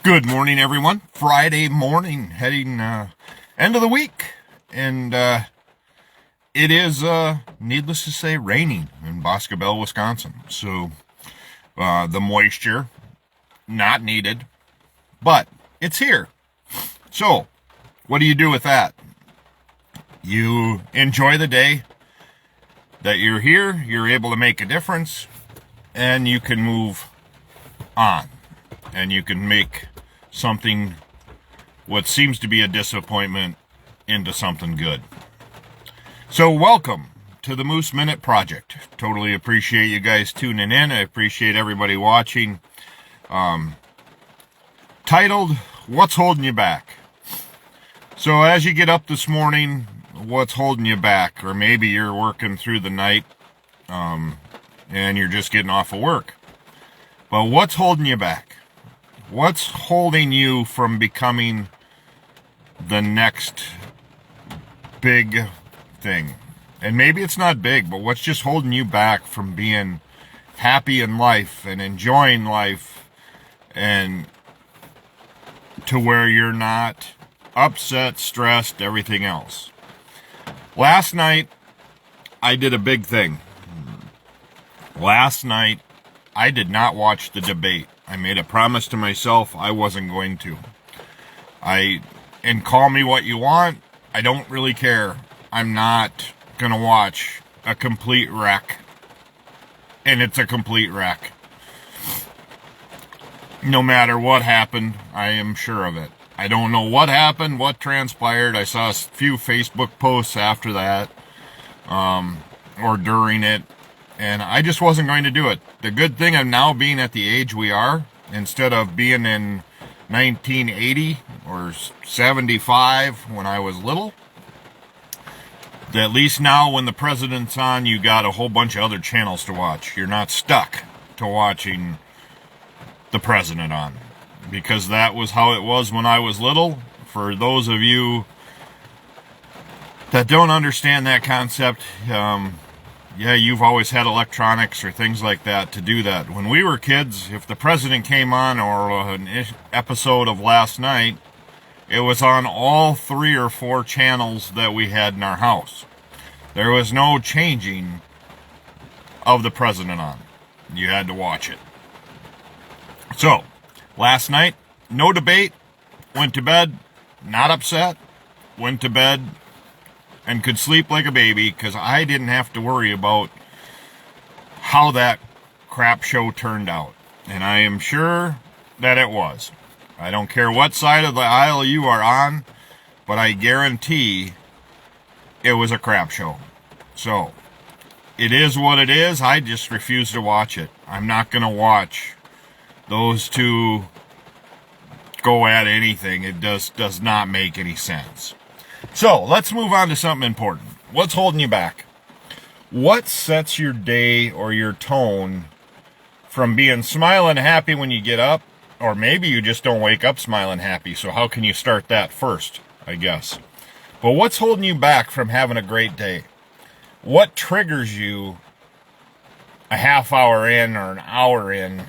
Good morning, everyone. Friday morning, heading end of the week, and it is, needless to say, raining in Boscobel, Wisconsin. So the moisture not needed, but it's here. So what do you do with that? You enjoy the day that you're here. You're able to make a difference, and you can move on, and you can make something what seems to be a disappointment into something good. So welcome to the Moose Minute Project. Totally appreciate you guys tuning in. I appreciate everybody watching. Titled, What's Holding You Back? So as you get up this morning, what's holding you back? Or maybe you're working through the night and you're just getting off of work. But what's holding you back? What's holding you from becoming the next big thing? And maybe it's not big, but what's just holding you back from being happy in life and enjoying life, and to where you're not upset, stressed, everything else? Last night, I did a big thing. Last night, I did not watch the debate. I made a promise to myself I wasn't going to. And call me what you want, I don't really care. I'm not going to watch a complete wreck. And it's a complete wreck. No matter what happened, I am sure of it. I don't know what happened, what transpired. I saw a few Facebook posts after that, or during it, and I just wasn't going to do it. The good thing of now being at the age we are, instead of being in 1980 or 75 when I was little, at least now when the president's on, you got a whole bunch of other channels to watch. You're not stuck to watching the president on, because that was how it was when I was little. For those of you that don't understand that concept, you've always had electronics or things like that to do that. When we were kids, if the president came on, or an episode of last night, it was on all 3 or 4 channels that we had in our house. There was no changing of the president on. You had to watch it. So, last night, no debate, went to bed, not upset, went to bed, and could sleep like a baby, because I didn't have to worry about how that crap show turned out. And I am sure that it was. I don't care what side of the aisle you are on, but I guarantee it was a crap show. So, it is what it is. I just refuse to watch it. I'm not going to watch those two go at anything. It does not make any sense. So, let's move on to something important. What's holding you back? What sets your day or your tone from being smiling happy when you get up? Or maybe you just don't wake up smiling happy, so how can you start that first, I guess? But what's holding you back from having a great day? What triggers you a half hour in or an hour in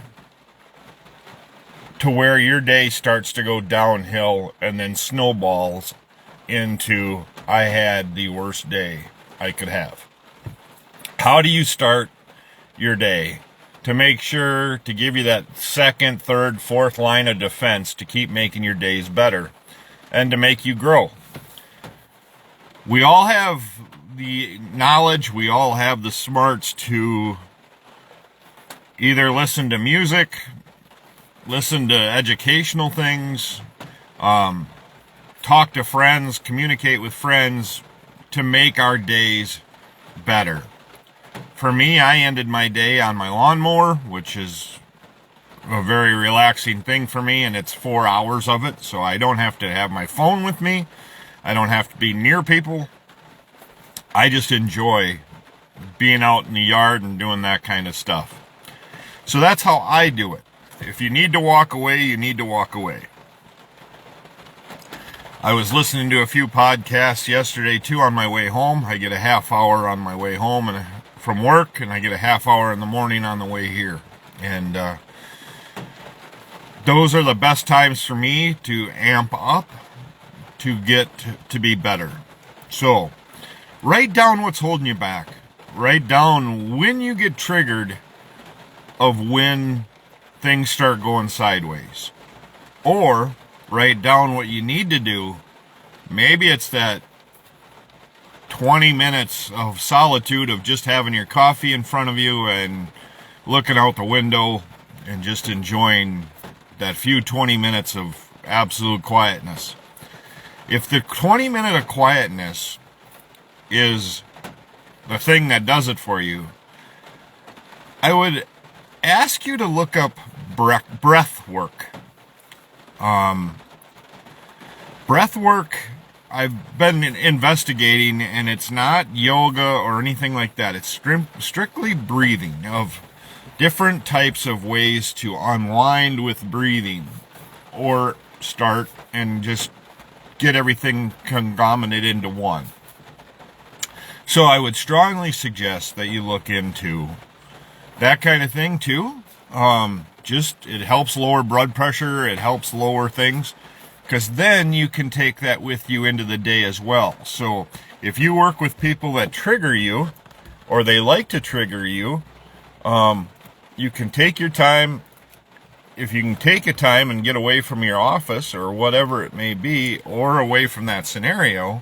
to where your day starts to go downhill and then snowballs into, I had the worst day I could have? How do you start your day to make sure to give you that second, third, fourth line of defense to keep making your days better and to make you grow? We all have the knowledge, we all have the smarts to either listen to music, listen to educational things, talk to friends, communicate with friends to make our days better. For me, I ended my day on my lawnmower, which is a very relaxing thing for me, and it's 4 hours of it, so I don't have to have my phone with me. I don't have to be near people. I just enjoy being out in the yard and doing that kind of stuff. So that's how I do it. If you need to walk away, you need to walk away. I was listening to a few podcasts yesterday too on my way home. I get a half hour on my way home and from work, and I get a half hour in the morning on the way here. And those are the best times for me to amp up to get to be better. So write down what's holding you back. Write down when you get triggered of when things start going sideways. Or write down what you need to do. Maybe it's that 20 minutes of solitude of just having your coffee in front of you and looking out the window and just enjoying that few 20 minutes of absolute quietness. If the 20-minute of quietness is the thing that does it for you, I would ask you to look up breath work. Breath work, I've been investigating, and it's not yoga or anything like that. It's strictly breathing, of different types of ways to unwind with breathing, or start and just get everything conglomerated into one. So I would strongly suggest that you look into that kind of thing too. It helps lower blood pressure, it helps lower things, because then you can take that with you into the day as well. So if you work with people that trigger you, or they like to trigger you, you can take your time. If you can take a time and get away from your office or whatever it may be, or away from that scenario,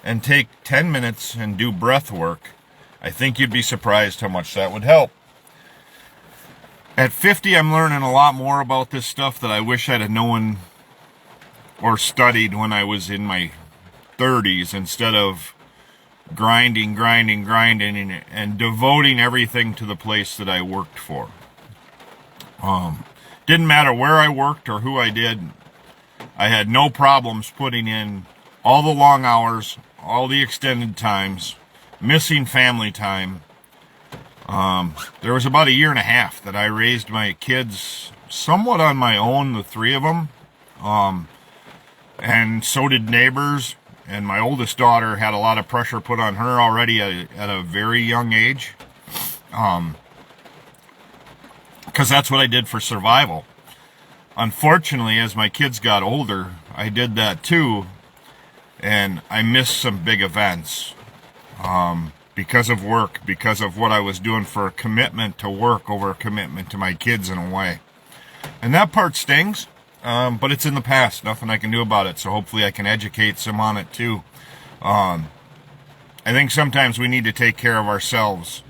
and take 10 minutes and do breath work, I think you'd be surprised how much that would help. At 50, I'm learning a lot more about this stuff that I wish I'd have known or studied when I was in my 30s, instead of grinding, and devoting everything to the place that I worked for. Didn't matter where I worked or who I did. I had no problems putting in all the long hours, all the extended times, missing family time. There was about a year and a half that I raised my kids somewhat on my own, the three of them. And so did neighbors. And my oldest daughter had a lot of pressure put on her already at a very young age. Because that's what I did for survival. Unfortunately, as my kids got older, I did that too. And I missed some big events. Because of work, because of what I was doing for a commitment to work over a commitment to my kids in a way. And that part stings, but it's in the past. Nothing I can do about it, so hopefully I can educate some on it too. I think sometimes we need to take care of ourselves.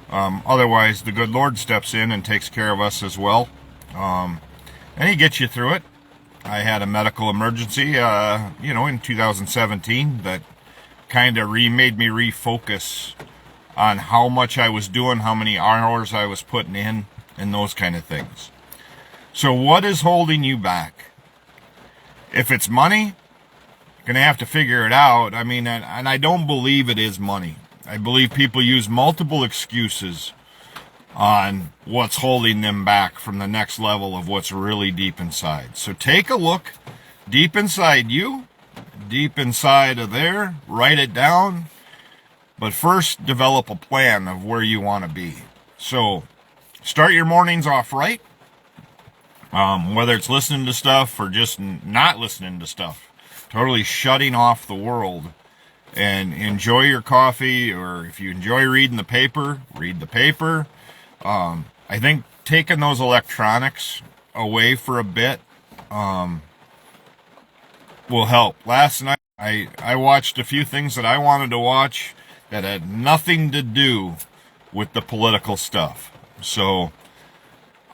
Otherwise, the good Lord steps in and takes care of us as well. And He gets you through it. I had a medical emergency, in 2017 that kind of made me refocus on how much I was doing, how many hours I was putting in, and those kind of things. So what is holding you back? If it's money, you're going to have to figure it out. I mean, and I don't believe it is money. I believe people use multiple excuses on what's holding them back from the next level of what's really deep inside. So take a look deep inside you, deep inside of there, write it down, but first develop a plan of where you want to be. So start your mornings off right, whether it's listening to stuff or just not listening to stuff, totally shutting off the world, and enjoy your coffee, or if you enjoy reading the paper, read the paper. I think taking those electronics away for a bit will help. Last night, I watched a few things that I wanted to watch that had nothing to do with the political stuff. So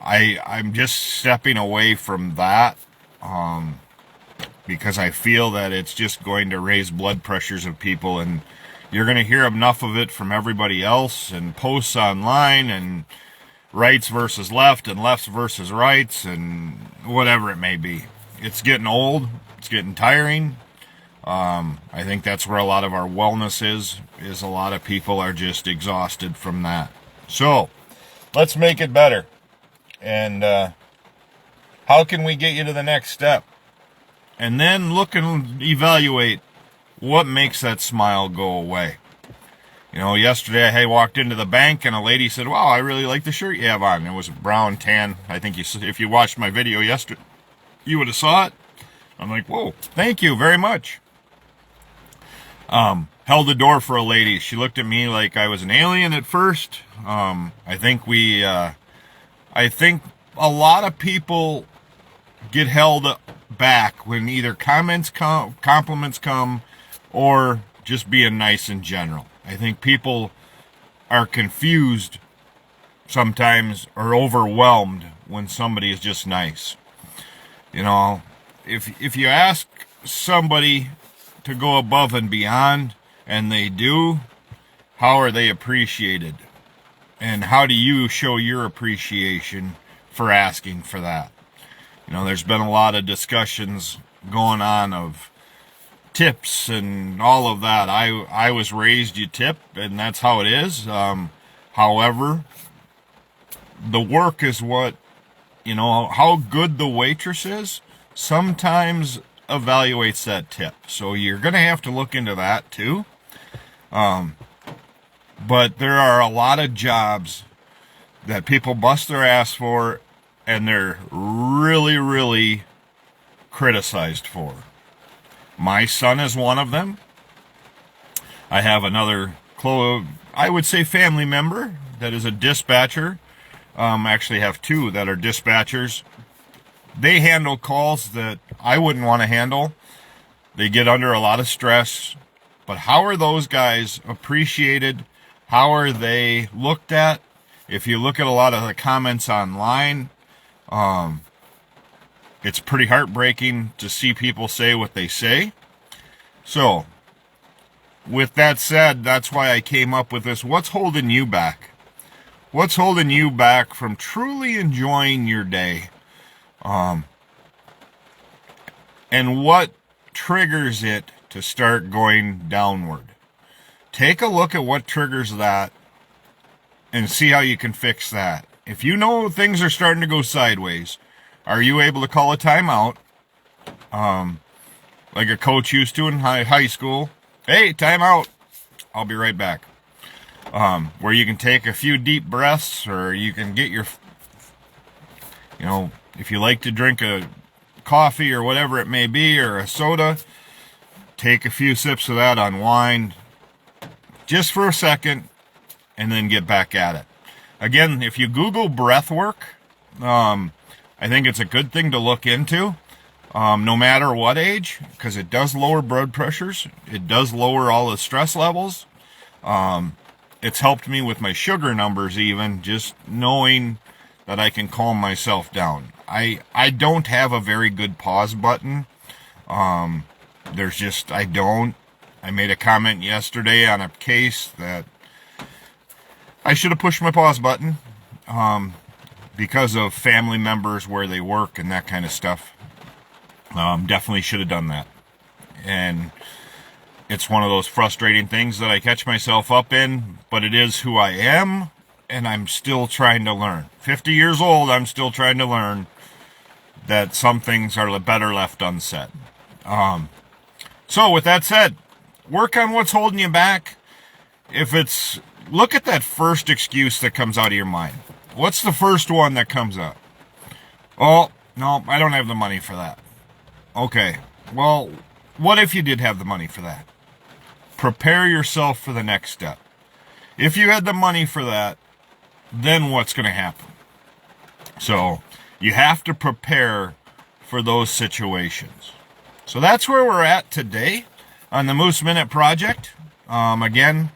I'm just stepping away from that because I feel that it's just going to raise blood pressures of people, and you're going to hear enough of it from everybody else and posts online and rights versus left and lefts versus rights and whatever it may be. It's getting old. It's getting tiring. I think that's where a lot of our wellness is a lot of people are just exhausted from that. So let's make it better. And how can we get you to the next step? And then look and evaluate what makes that smile go away. Yesterday I had walked into the bank and a lady said, "Wow, I really like the shirt you have on." It was a brown tan. I think if you watched my video yesterday, you would have saw it. I'm like, "Whoa, thank you very much." Held the door for a lady. She looked at me like I was an alien at first. I think a lot of people get held back when either compliments come, or just being nice in general. I think people are confused sometimes or overwhelmed when somebody is just nice. If you ask somebody to go above and beyond and they do, how are they appreciated? And how do you show your appreciation for asking for that? There's been a lot of discussions going on of tips and all of that. I was raised you tip, and that's how it is. However, the work is what, how good the waitress is sometimes evaluates that tip. So you're going to have to look into that too. But there are a lot of jobs that people bust their ass for, and they're really, really criticized for. My son is one of them. I have another, I would say, family member that is a dispatcher. I actually have two that are dispatchers. They handle calls that I wouldn't want to handle. They get under a lot of stress. But how are those guys appreciated? How are they looked at? If you look at a lot of the comments online, it's pretty heartbreaking to see people say what they say. So, with that said, that's why I came up with this. What's holding you back? What's holding you back from truly enjoying your day? And what triggers it to start going downward? Take a look at what triggers that and see how you can fix that. If you know things are starting to go sideways, are you able to call a timeout? Like a coach used to in high school. Hey, timeout. I'll be right back. Where you can take a few deep breaths, or you can get your, if you like to drink a coffee or whatever it may be, or a soda, take a few sips of that, unwind just for a second, and then get back at it. Again, if you Google breath work, I think it's a good thing to look into, no matter what age, because it does lower blood pressures. It does lower all the stress levels. It's helped me with my sugar numbers, even just knowing that I can calm myself down. I don't have a very good pause button. I don't. I made a comment yesterday on a case that I should have pushed my pause button because of family members where they work and that kind of stuff. Definitely should have done that. And it's one of those frustrating things that I catch myself up in, but it is who I am, and I'm still trying to learn. 50 years old, I'm still trying to learn that some things are better left unsaid. So with that said, work on what's holding you back. Look at that first excuse that comes out of your mind. What's the first one that comes up? Oh, no, I don't have the money for that. Okay, well, what if you did have the money for that? Prepare yourself for the next step. If you had the money for that, then what's going to happen? So, you have to prepare for those situations. So that's where we're at today on the Moose Minute Project. Again,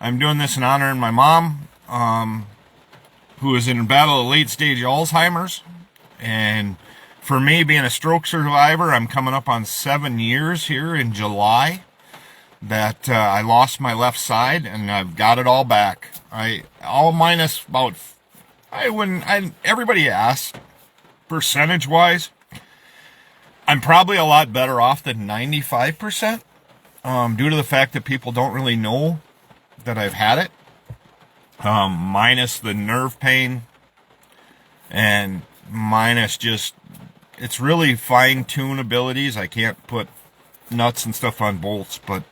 I'm doing this in honor of my mom, who is in a battle of late-stage Alzheimer's. And for me, being a stroke survivor, I'm coming up on 7 years here in July that I lost my left side, and I've got it all back. Everybody asks, percentage-wise, I'm probably a lot better off than 95%, due to the fact that people don't really know that I've had it, minus the nerve pain, and minus just, it's really fine-tune abilities. I can't put nuts and stuff on bolts, but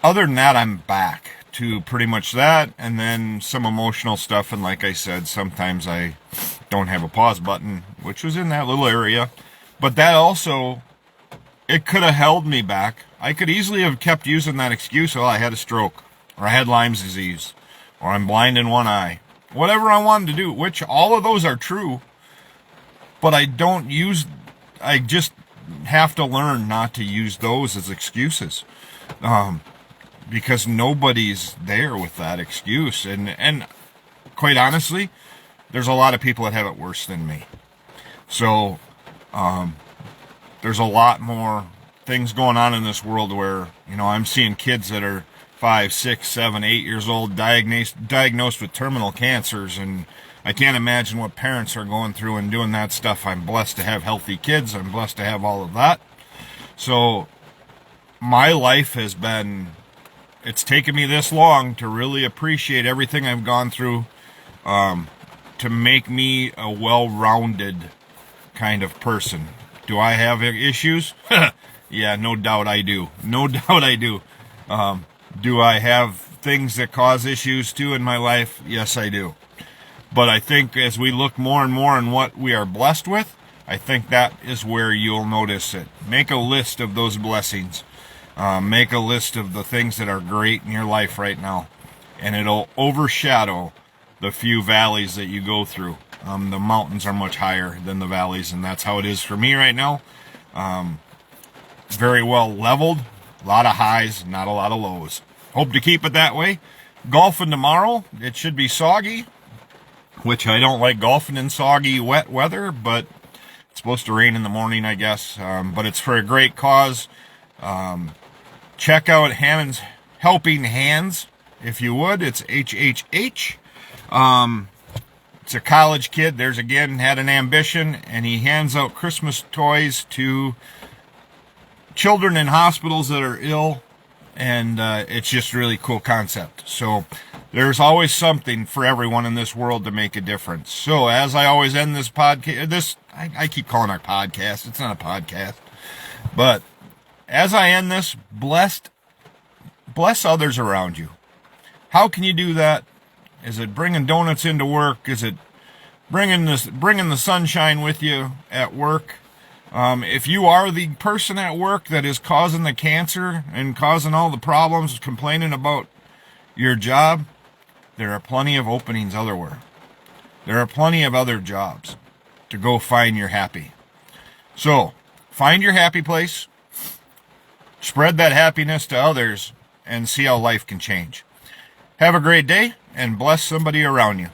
other than that, I'm back to pretty much that, and then some emotional stuff. And like I said, sometimes I don't have a pause button, which was in that little area. But that also, it could have held me back. I could easily have kept using that excuse, oh, I had a stroke, or I had Lyme's disease, or I'm blind in one eye. Whatever I wanted to do, which all of those are true, but I just have to learn not to use those as excuses. Because nobody's there with that excuse. And quite honestly, there's a lot of people that have it worse than me. So, there's a lot more things going on in this world where, I'm seeing kids that are 5, 6, 7, 8 years old diagnosed with terminal cancers, and I can't imagine what parents are going through and doing that stuff. I'm blessed to have healthy kids. I'm blessed to have all of that. So, my life has been... It's taken me this long to really appreciate everything I've gone through, to make me a well-rounded kind of person. Do I have issues? Yeah, no doubt I do. No doubt I do. Do I have things that cause issues too in my life? Yes, I do. But I think as we look more and more on what we are blessed with, I think that is where you'll notice it. Make a list of those blessings. Make a list of the things that are great in your life right now, and it'll overshadow the few valleys that you go through. The mountains are much higher than the valleys, and that's how it is for me right now. Very well leveled, a lot of highs, not a lot of lows. Hope to keep it that way. Golfing tomorrow, it should be soggy, which I don't like golfing in soggy, wet weather, but it's supposed to rain in the morning, I guess. But it's for a great cause. Check out Hammond's Helping Hands, if you would. It's HHH. It's a college kid. There's again, had an ambition, and he hands out Christmas toys to children in hospitals that are ill, and it's just a really cool concept. So there's always something for everyone in this world to make a difference. So as I always end this podcast, I keep calling it a podcast. It's not a podcast, but as I end this, bless others around you. How can you do that? Is it bringing donuts into work? Is it bringing the sunshine with you at work? If you are the person at work that is causing the cancer and causing all the problems, complaining about your job, there are plenty of openings elsewhere. There are plenty of other jobs to go find your happy. So, find your happy place. Spread that happiness to others and see how life can change. Have a great day and bless somebody around you.